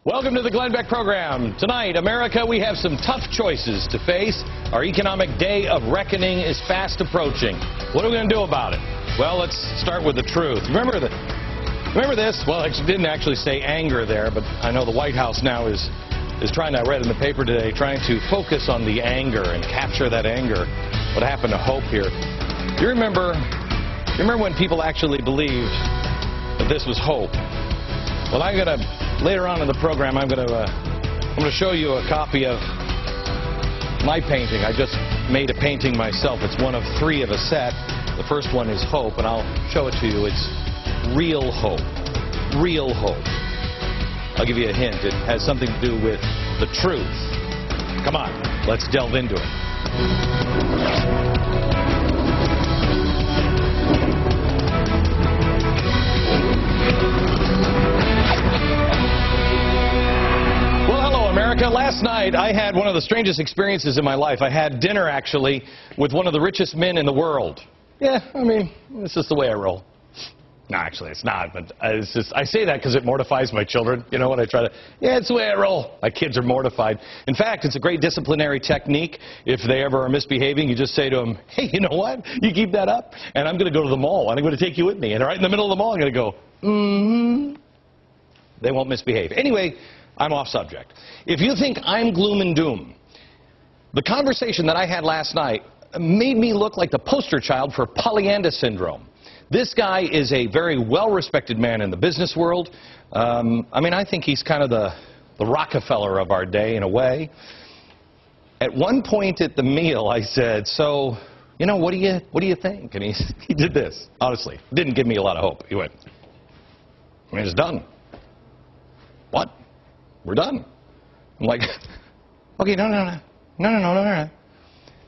Welcome to the Glenn Beck program. Tonight, America, we have some tough choices to face. Our economic day of reckoning is fast approaching. What are we going to do about it? Well, let's start with the truth. Remember this? Well, I didn't actually say anger there, but I know the White House now is trying to, I read in the paper today, trying to focus on the anger and capture that anger. What happened to hope here? You remember when people actually believed that this was hope? Well, later on in the program, I'm going to show you a copy of my painting. I just made a painting myself. It's one of 3 of a set. The first one is hope, and I'll show it to you. It's real hope. Real hope. I'll give you a hint. It has something to do with the truth. Come on, let's delve into it. Last night, I had one of the strangest experiences in my life. I had dinner, actually, with one of the richest men in the world. Yeah, I mean, it's just the way I roll. No, actually, it's not, but it's just, I say that because it mortifies my children. You know what? It's the way I roll. My kids are mortified. In fact, it's a great disciplinary technique. If they ever are misbehaving, you just say to them, hey, you know what? You keep that up, and I'm going to go to the mall, and I'm going to take you with me. And right in the middle of the mall, I'm going to go, mm-hmm. They won't misbehave. Anyway, I'm off subject. If you think I'm gloom and doom, the conversation that I had last night made me look like the poster child for Pollyanna syndrome. This guy is a very well-respected man in the business world. I think he's kind of the Rockefeller of our day in a way. At one point at the meal, I said, so, you know, what do you think? And he did this. Honestly, didn't give me a lot of hope. He went, it's done. What? We're done. I'm like, okay, no.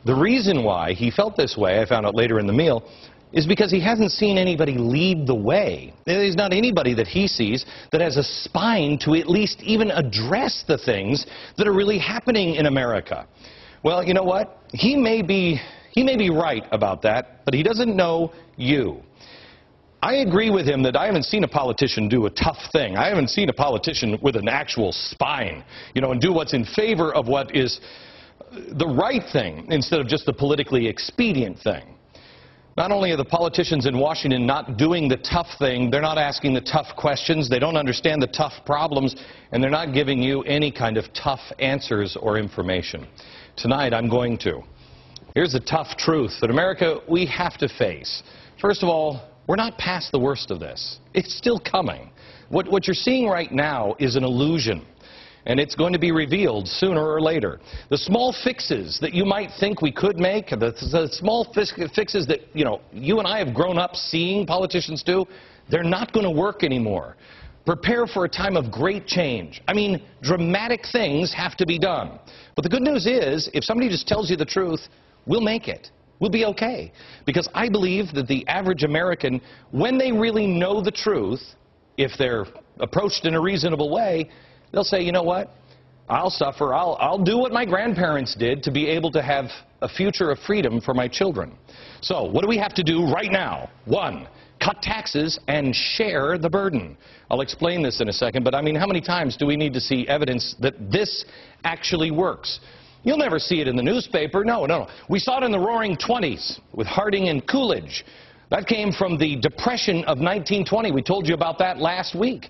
The reason why he felt this way, I found out later in the meal, is because he hasn't seen anybody lead the way. There's not anybody that he sees that has a spine to at least even address the things that are really happening in America. Well, you know what? He may be right about that, but he doesn't know you. I agree with him that I haven't seen a politician do a tough thing. I haven't seen a politician with an actual spine, and do what's in favor of what is the right thing instead of just the politically expedient thing. Not only are the politicians in Washington not doing the tough thing, they're not asking the tough questions, they don't understand the tough problems, and they're not giving you any kind of tough answers or information. Tonight, I'm going to. Here's the tough truth that America, we have to face. First of all, we're not past the worst of this. It's still coming. What you're seeing right now is an illusion, and it's going to be revealed sooner or later. The small fixes that you might think we could make, the small fixes that you and I have grown up seeing politicians do, they're not going to work anymore. Prepare for a time of great change. Dramatic things have to be done. But the good news is, if somebody just tells you the truth, we'll make it. We'll be okay. Because I believe that the average American, when they really know the truth, if they're approached in a reasonable way, they'll say, you know what? I'll suffer. I'll do what my grandparents did to be able to have a future of freedom for my children. So what do we have to do right now? 1, cut taxes and share the burden. I'll explain this in a second, but how many times do we need to see evidence that this actually works? You'll never see it in the newspaper. No. We saw it in the Roaring '20s with Harding and Coolidge. That came from the Depression of 1920. We told you about that last week.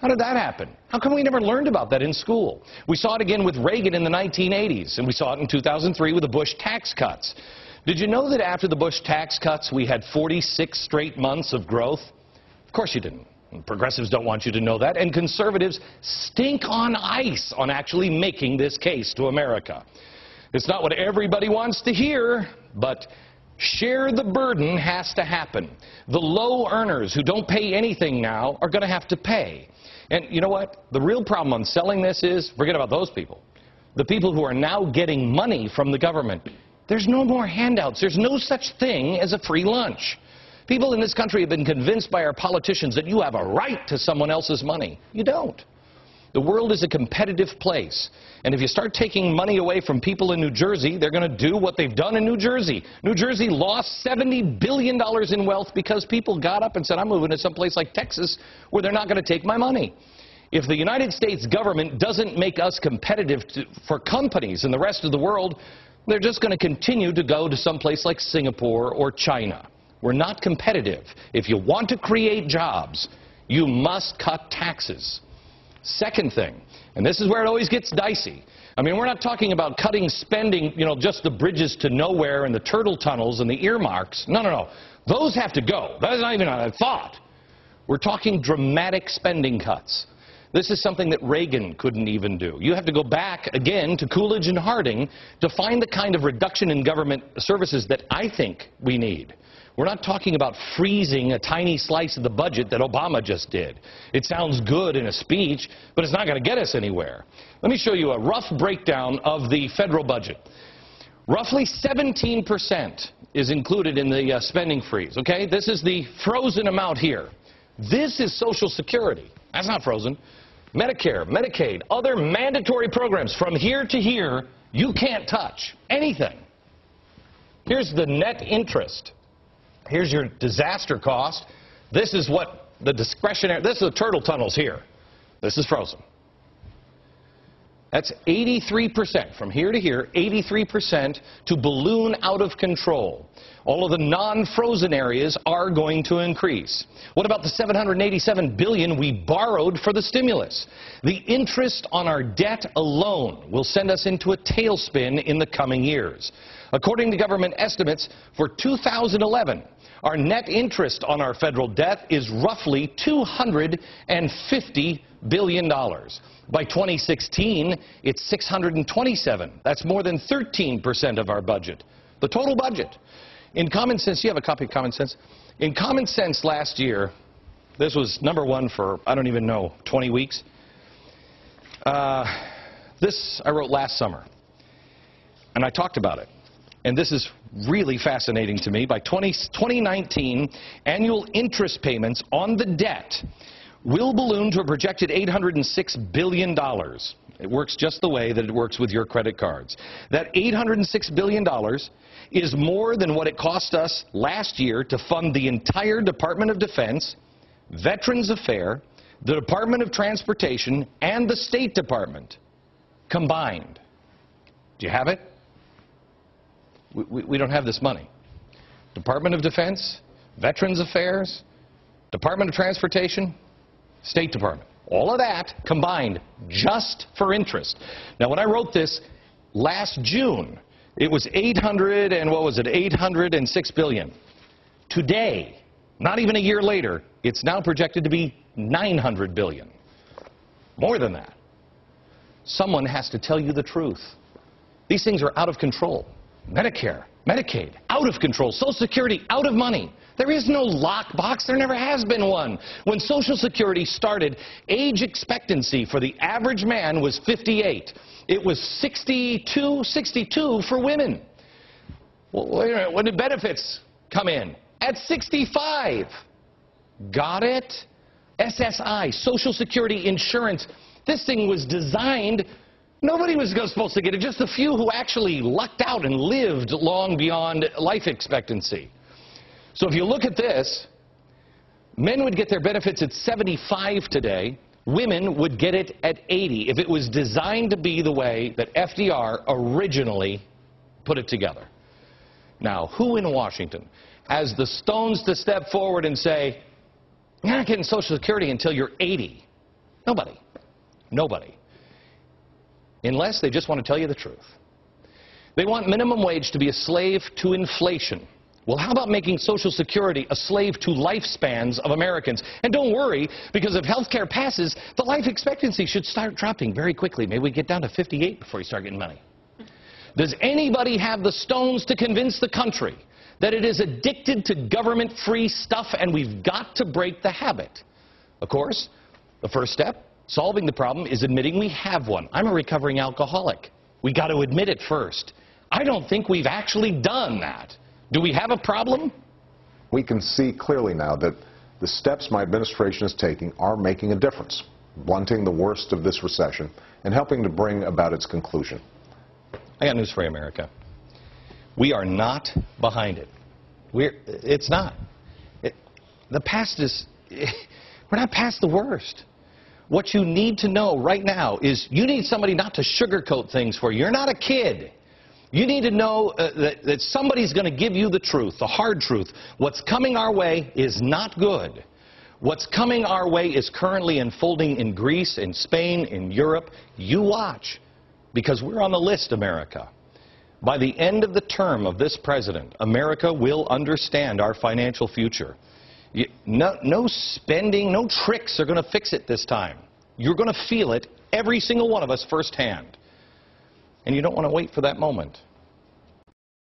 How did that happen? How come we never learned about that in school? We saw it again with Reagan in the 1980s, and we saw it in 2003 with the Bush tax cuts. Did you know that after the Bush tax cuts, we had 46 straight months of growth? Of course you didn't. Progressives don't want you to know that, and conservatives stink on ice on actually making this case to America. It's not what everybody wants to hear, but share the burden has to happen. The low earners who don't pay anything now are going to have to pay. And you know what? The real problem on selling this is, forget about those people. The people who are now getting money from the government. There's no more handouts. There's no such thing as a free lunch. People in this country have been convinced by our politicians that you have a right to someone else's money. You don't. The world is a competitive place. And if you start taking money away from people in New Jersey, they're going to do what they've done in New Jersey. New Jersey lost $70 billion in wealth because people got up and said, I'm moving to someplace like Texas where they're not going to take my money. If the United States government doesn't make us competitive for companies in the rest of the world, they're just going to continue to go to someplace like Singapore or China. We're not competitive. If you want to create jobs, you must cut taxes. Second thing, and this is where it always gets dicey. I mean, we're not talking about cutting spending, just the bridges to nowhere and the turtle tunnels and the earmarks. No, no, no. Those have to go. That is not even a thought. We're talking dramatic spending cuts. This is something that Reagan couldn't even do. You have to go back again to Coolidge and Harding to find the kind of reduction in government services that I think we need. We're not talking about freezing a tiny slice of the budget that Obama just did. It sounds good in a speech, but it's not going to get us anywhere. Let me show you a rough breakdown of the federal budget. Roughly 17% is included in the spending freeze, okay? This is the frozen amount here. This is Social Security. That's not frozen. Medicare, Medicaid, other mandatory programs from here to here, you can't touch anything. Here's the net interest. Here's your disaster cost. This is what the discretionary, this is the turtle tunnels here. This is frozen. That's 83% from here to here, 83% to balloon out of control. All of the non-frozen areas are going to increase. What about the $787 billion we borrowed for the stimulus? The interest on our debt alone will send us into a tailspin in the coming years. According to government estimates, for 2011, our net interest on our federal debt is roughly $250 billion. By 2016, it's $627. That's more than 13% of our budget. The total budget. In Common Sense, you have a copy of Common Sense? In Common Sense last year, this was #1 for, I don't even know, 20 weeks. This I wrote last summer, and I talked about it. And this is really fascinating to me. By 2019, annual interest payments on the debt will balloon to a projected $806 billion. It works just the way that it works with your credit cards. That $806 billion is more than what it cost us last year to fund the entire Department of Defense, Veterans Affairs, the Department of Transportation, and the State Department combined. Do you have it? We don't have this money. Department of Defense, Veterans Affairs, Department of Transportation, State Department. All of that combined just for interest. Now, when I wrote this last June, it was $806 billion. Today, not even a year later, it's now projected to be $900 billion. More than that. Someone has to tell you the truth. These things are out of control. Medicare, Medicaid, out of control. Social Security, out of money. There is no lockbox. There never has been one. When Social Security started, age expectancy for the average man was 58. It was 62 for women. Well, wait a minute. When did benefits come in? At 65. Got it? SSI, Social Security insurance. This thing was designed. Nobody was supposed to get it, just a few who actually lucked out and lived long beyond life expectancy. So if you look at this, men would get their benefits at 75 today. Women would get it at 80 if it was designed to be the way that FDR originally put it together. Now, who in Washington has the stones to step forward and say, you're not getting Social Security until you're 80? Nobody. Nobody. Unless they just want to tell you the truth. They want minimum wage to be a slave to inflation. Well, how about making Social Security a slave to lifespans of Americans? And don't worry, because if health care passes, the life expectancy should start dropping very quickly. Maybe we get down to 58 before you start getting money. Does anybody have the stones to convince the country that it is addicted to government-free stuff and we've got to break the habit? Of course, the first step, solving the problem, is admitting we have one. I'm a recovering alcoholic. We got to admit it first. I don't think we've actually done that. Do we have a problem? We can see clearly now that the steps my administration is taking are making a difference, blunting the worst of this recession and helping to bring about its conclusion. I got news for you, America. We are not behind it. It's not. The past is, we're not past the worst. What you need to know right now is you need somebody not to sugarcoat things for you. You're not a kid. You need to know that somebody's going to give you the truth, the hard truth. What's coming our way is not good. What's coming our way is currently unfolding in Greece, in Spain, in Europe. You watch, because we're on the list, America. By the end of the term of this president, America will understand our financial future. No spending, no tricks are going to fix it this time. You're going to feel it, every single one of us, firsthand. And you don't want to wait for that moment.